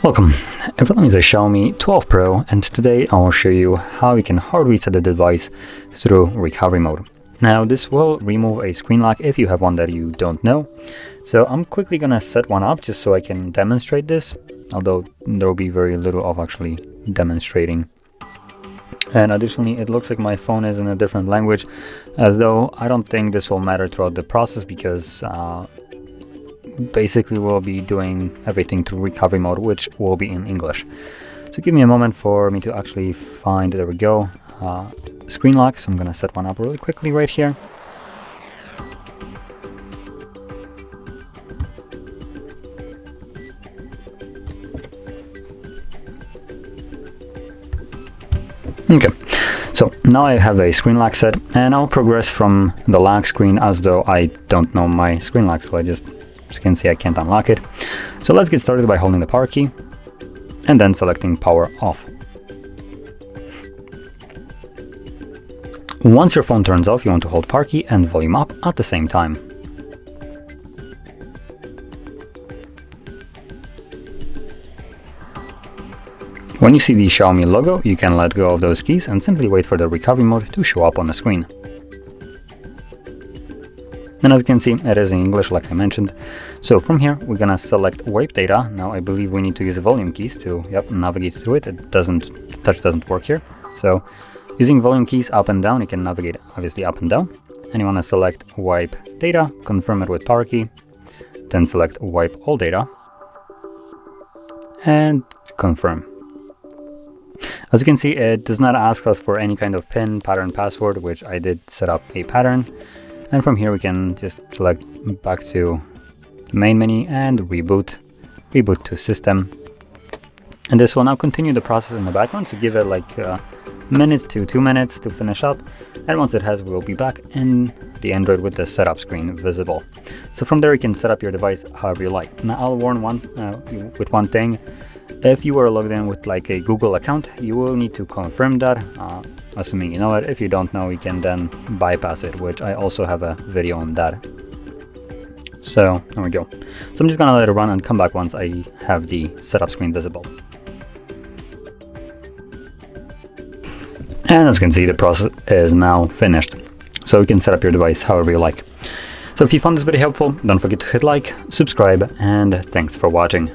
Welcome, everyone is a Xiaomi 12 Pro, and today I will show you how you can hard reset the device through recovery mode. Now this will remove a screen lock if you have one that you don't know. So I'm quickly gonna set one up just so I can demonstrate this, although there will be very little of actually demonstrating. And additionally, it looks like my phone is in a different language, though I don't think this will matter throughout the process because basically we'll be doing everything through recovery mode, which will be in English. So give me a moment for me to actually find, there we go, screen lock. So I'm gonna set one up really quickly right here. Okay, so now I have a screen lock set, and I'll progress from the lock screen as though I don't know my screen lock, so as you can see, I can't unlock it. So let's get started by holding the power key and then selecting power off. Once your phone turns off, you want to hold power key and volume up at the same time. When you see the Xiaomi logo, you can let go of those keys and simply wait for the recovery mode to show up on the screen. And as you can see, it is in English, like I mentioned. So from here, we're gonna select wipe data. Now I believe we need to use the volume keys to navigate through it. Touch doesn't work here. So using volume keys up and down, you can navigate obviously up and down. And you wanna select wipe data, confirm it with power key, then select wipe all data, and confirm. As you can see, it does not ask us for any kind of PIN, pattern, password, which I did set up a pattern. And from here we can just select back to the main menu and reboot to system. And this will now continue the process in the background, so give it like a minute to 2 minutes to finish up. And once it has, we'll be back in the Android with the setup screen visible. So from there you can set up your device however you like. Now I'll warn with one thing. If you are logged in with like a Google account, you will need to confirm that, assuming you know it. If you don't know, you can then bypass it, which I also have a video on that. So there we go. So I'm just gonna let it run and come back once I have the setup screen visible. And as you can see, the process is now finished. So you can set up your device however you like. So if you found this video helpful, don't forget to hit like, subscribe, and thanks for watching.